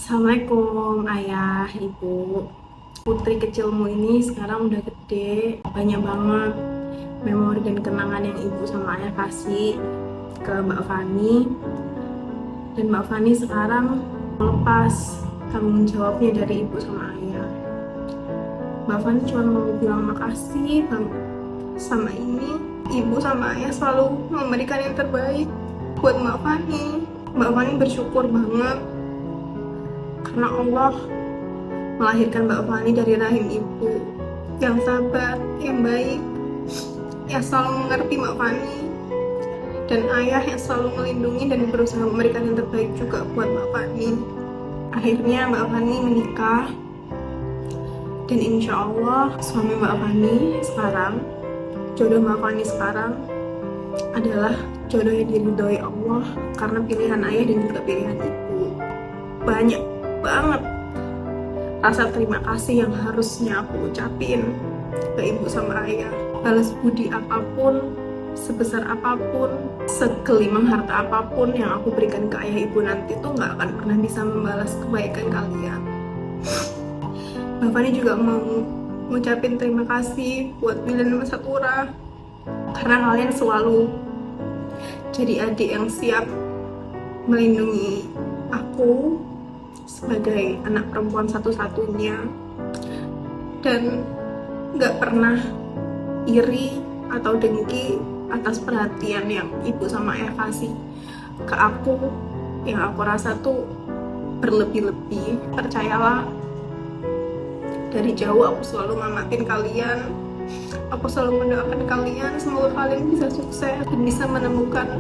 Assalamualaikum ayah, ibu. Putri kecilmu ini sekarang udah gede, banyak banget memori dan kenangan yang ibu sama ayah kasih ke Mbak Fani. Dan Mbak Fani sekarang melepas tanggung jawabnya dari ibu sama ayah. Mbak Fani cuma mau bilang makasih banget sama ini. Ibu sama ayah selalu memberikan yang terbaik buat Mbak Fani. Mbak Fani bersyukur banget karena Allah melahirkan Mbak Fani dari rahim ibu yang sabar, yang baik, yang selalu mengerti Mbak Fani, dan ayah yang selalu melindungi dan berusaha memberikan yang terbaik juga buat Mbak Fani. Akhirnya Mbak Fani menikah, dan insya Allah suami Mbak Fani sekarang, jodoh Mbak Fani sekarang adalah jodoh yang diridhoi Allah karena pilihan ayah dan juga pilihan ibu. Banyak banget rasa terima kasih yang harusnya aku ucapin ke ibu sama ayah. Balas budi apapun, sebesar apapun, segelimang harta apapun yang aku berikan ke ayah ibu nanti tuh nggak akan pernah bisa membalas kebaikan kalian. Mbak Fani juga mau ngucapin terima kasih buat Milen dan Mas Satura karena kalian selalu jadi adik yang siap melindungi aku sebagai anak perempuan satu-satunya, dan gak pernah iri atau dengki atas perhatian yang ibu sama ayah kasih ke aku, yang aku rasa tuh berlebih-lebih. Percayalah, dari jauh aku selalu ngamatin kalian, aku selalu mendoakan kalian semoga kalian bisa sukses dan bisa menemukan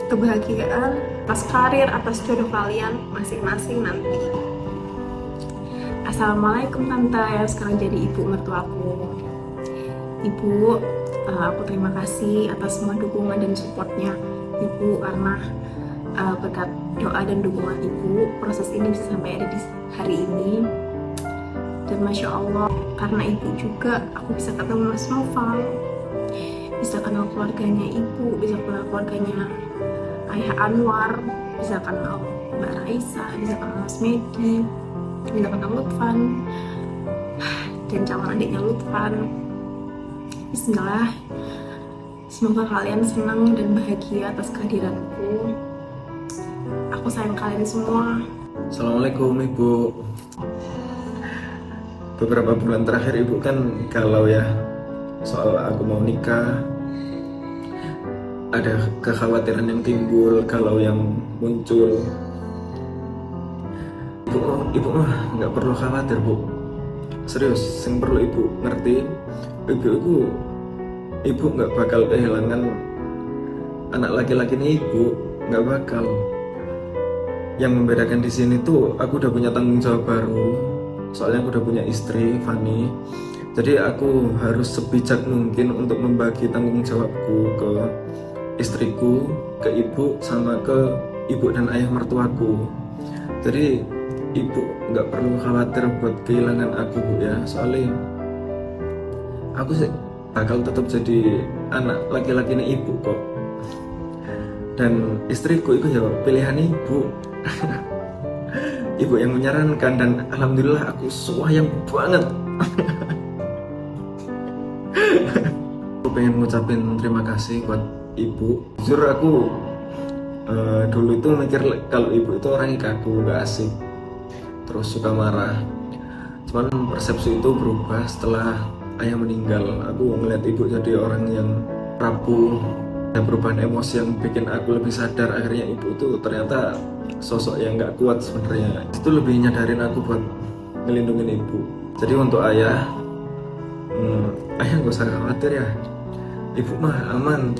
kebahagiaan atas karir, atas jodoh kalian masing-masing nanti. Assalamualaikum tante yang sekarang jadi ibu mertuaku. Ibu, aku terima kasih atas semua dukungan dan supportnya ibu, karena berkat doa dan dukungan ibu proses ini bisa sampai ada di hari ini. Dan Masya Allah, karena ibu juga aku bisa ketemu Mas Noval, bisa kenal keluarganya ibu, bisa kenal keluarganya Ayah Anwar, bisa kenal Mbak Raisa, bisa kenal Mas Medi, bisa kenal Lutfan, dan calon adiknya Lutfan. Bismillah, semoga kalian senang dan bahagia atas kehadiranku. Aku sayang kalian semua. Assalamualaikum Ibu. Beberapa bulan terakhir Ibu kan galau ya soal aku mau nikah. Ada kekhawatiran yang timbul, galau yang muncul. Ibu mah nggak perlu khawatir Bu. Serius, yang perlu Ibu ngerti, Ibu nggak bakal kehilangan anak laki-laki ini Ibu, nggak bakal. Yang membedakan di sini tuh aku udah punya tanggung jawab baru. Soalnya aku udah punya istri, Fani. Jadi aku harus sebijak mungkin untuk membagi tanggung jawabku ke istriku, ke ibu, sama ke ibu dan ayah mertuaku. Jadi ibu nggak perlu khawatir buat kehilangan aku Bu ya. Soalnya aku sih bakal tetap jadi anak laki-laki ini ibu kok. Dan istriku itu ya pilihan ibu. Ibu yang menyarankan, dan alhamdulillah aku sayang banget. Aku pengen ngucapin terima kasih buat ibu. Jujur aku dulu itu mikir kalau ibu itu orangnya kaku, gak asik, terus suka marah. Cuman persepsi itu berubah setelah ayah meninggal. Aku ngeliat ibu jadi orang yang rapuh, ada perubahan emosi yang bikin aku lebih sadar. Akhirnya ibu itu ternyata sosok yang gak kuat sebenarnya. Itu lebih nyadarin aku buat ngelindungin ibu. Jadi untuk ayah, ayah gak usah khawatir ya, ibu mah aman.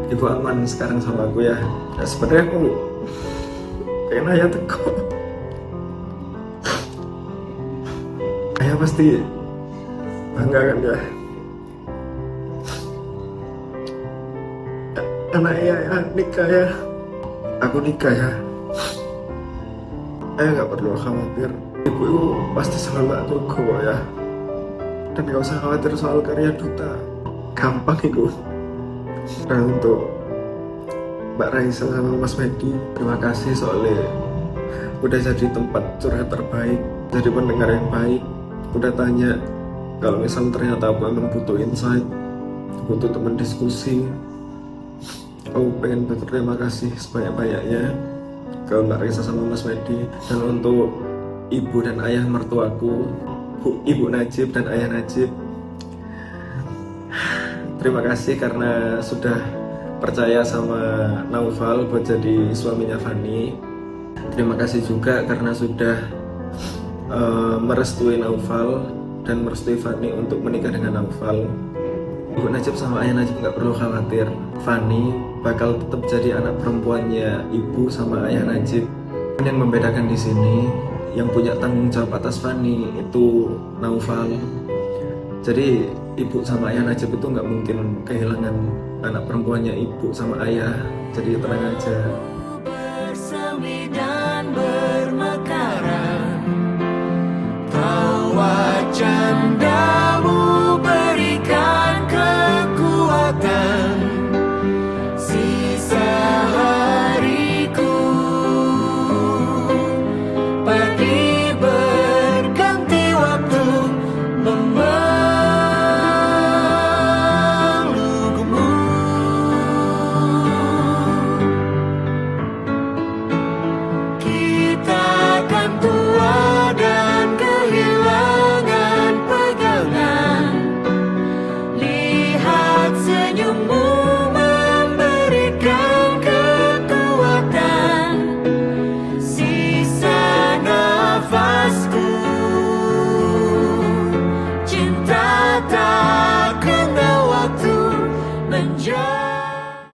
Ibu aman sekarang sama aku ya. Nah, sebenarnya aku pengen ayah teko. Ayah pasti bangga kan ya. Anak ayah ya nikah ya. Aku nikah ya. Ayah gak perlu khawatir. Ibu itu pasti selalu aku gowo ya. Dan gak usah khawatir soal karya duta. Gampang itu. Dan untuk Mbak Raisa sama Mas Medi, terima kasih soalnya udah jadi tempat curhat terbaik, jadi pendengar yang baik. Udah tanya kalau misal ternyata aku emang butuh insight, butuh teman diskusi. Aku pengen berterima kasih sebanyak-banyaknya ke Mbak Risa sama Mas Medi. Dan untuk ibu dan ayah mertuaku, Ibu Najib dan Ayah Najib, terima kasih karena sudah percaya sama Naufal buat jadi suaminya Fani. Terima kasih juga karena sudah merestui Naufal dan merestui Fani untuk menikah dengan Naufal. Ibu Najib sama Ayah Najib nggak perlu khawatir, Fani bakal tetap jadi anak perempuannya ibu sama Ayah Najib. Yang membedakan di sini, yang punya tanggung jawab atas Fani itu Naufal. Jadi ibu sama Ayah Najib itu nggak mungkin kehilangan anak perempuannya ibu sama ayah. Jadi tenang aja.